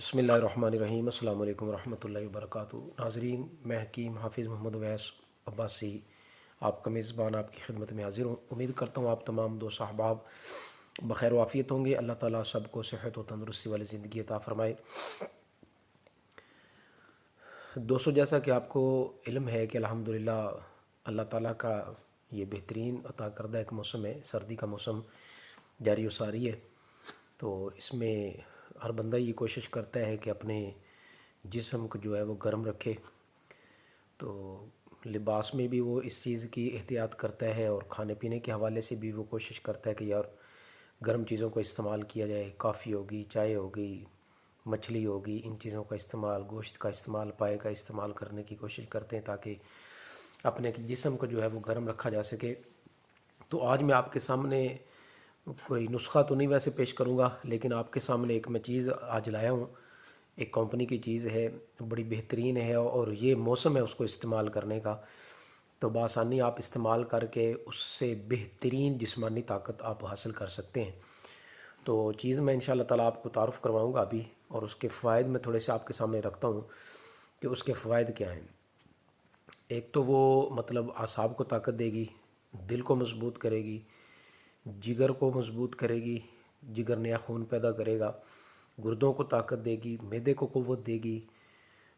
बिस्मिल्लाहिर्रहमानिर्रहीम। अस्सलाम वालेकुम रहमतुल्लाहि वबरकातुहू। नाज़रीन, मैं हकीम हाफिज़ मोहम्मद वैस अब्बासी आपका मेज़बान आपकी खिदमत में हाज़िर हूँ। उम्मीद करता हूँ आप तमाम दोस्त अहबाब बखैर वाफ़ियत होंगे। अल्लाह ताला सबको सेहत और तंदुरुस्ती वाली ज़िंदगी अता फ़रमाए। दोस्तों, जैसा कि आपको इल्म है कि अल्हम्दुलिल्लाह अल्लाह ताला का ये बेहतरीन अता करदा एक मौसम है, सर्दी का मौसम जारी व सारी है। तो इसमें हर बंदा ये कोशिश करता है कि अपने जिस्म को जो है वो गर्म रखे। तो लिबास में भी वो इस चीज़ की एहतियात करता है और खाने पीने के हवाले से भी वो कोशिश करता है कि यार गर्म चीज़ों को इस्तेमाल किया जाए। कॉफ़ी होगी, चाय होगी, मछली होगी, इन चीज़ों का इस्तेमाल, गोश्त का इस्तेमाल, पाए का इस्तेमाल करने की कोशिश करते हैं ताकि अपने जिस्म को जो है वो गर्म रखा जा सके। तो आज मैं आपके सामने कोई नुस्खा तो नहीं वैसे पेश करूँगा, लेकिन आपके सामने एक मैं चीज़ आज लाया हूँ। एक कंपनी की चीज़ है, बड़ी बेहतरीन है और ये मौसम है उसको इस्तेमाल करने का। तो बआसानी आप इस्तेमाल करके उससे बेहतरीन जिस्मानी ताकत आप हासिल कर सकते हैं। तो चीज़ मैं इंशाअल्लाह ताला आपको तारुफ़ करवाऊँगा अभी, और उसके फ़ायदे मैं थोड़े से आपके सामने रखता हूँ कि उसके फ़ायदे क्या हैं। एक तो वो मतलब आसाब को ताकत देगी, दिल को मजबूत करेगी, जिगर को मजबूत करेगी, जिगर नया खून पैदा करेगा, गुर्दों को ताकत देगी, मैदे को क़ुव्वत देगी,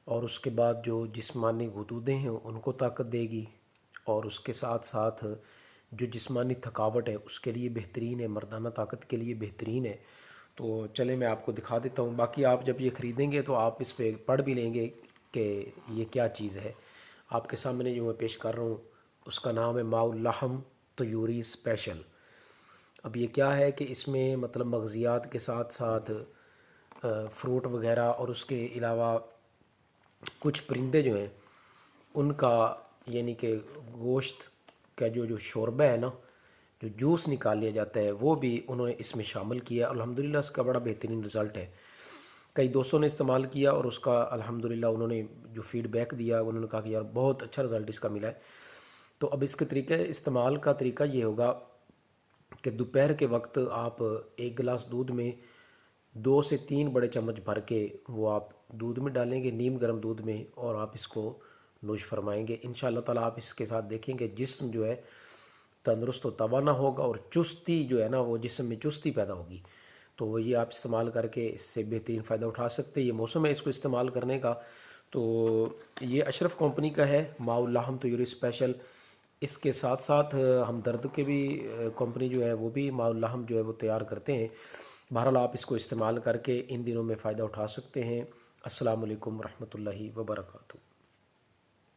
और उसके बाद जो जिस्मानी गुदूदें हैं उनको ताकत देगी, और उसके साथ साथ जो जिस्मानी थकावट है उसके लिए बेहतरीन है, मर्दाना ताकत के लिए बेहतरीन है। तो चले मैं आपको दिखा देता हूँ। बाकी आप जब ये ख़रीदेंगे तो आप इस पर पढ़ भी लेंगे कि ये क्या चीज़ है। आपके सामने जो मैं पेश कर रहा हूँ उसका नाम है माउल लहम तयूरी स्पेशल। अब ये क्या है कि इसमें मतलब मग़ज़ियात के साथ साथ फ्रूट वगैरह और उसके अलावा कुछ परिंदे जो हैं उनका यानी कि गोश्त का जो शोरबा है ना, जो जूस निकाल लिया जाता है, वो भी उन्होंने इसमें शामिल किया। अल्हम्दुलिल्लाह इसका बड़ा बेहतरीन रिज़ल्ट है। कई दोस्तों ने इस्तेमाल किया और उसका अल्हम्दुलिल्लाह उन्होंने जो फ़ीडबैक दिया उन्होंने कहा कि यार बहुत अच्छा रिज़ल्ट इसका मिला है। तो अब इसके तरीके इस्तेमाल का तरीका ये होगा कि दोपहर के वक्त आप एक गिलास दूध में 2 से 3 बड़े चम्मच भर के वो आप दूध में डालेंगे, नीम गर्म दूध में, और आप इसको नोश फरमाएंगे। इंशाअल्लाह ताला आप इसके साथ देखेंगे जिस्म जो है तंदुरुस्त व तवाना होगा और चुस्ती जो है ना वो जिस्म में चुस्ती पैदा होगी। तो वो ये आप इस्तेमाल करके इससे बेहतरीन फ़ायदा उठा सकते हैं। ये मौसम है इसको इस्तेमाल करने का। तो ये अशरफ कंपनी का है माउल लाहम तयूरी स्पेशल। इसके साथ साथ हमदर्द के भी कंपनी जो है वो भी माउल लाहम जो है वो तैयार करते हैं। बहरहाल आप इसको इस्तेमाल करके इन दिनों में फ़ायदा उठा सकते हैं। अस्सलामु अलैकुम रहमतुल्लाहि व बरकातुहू।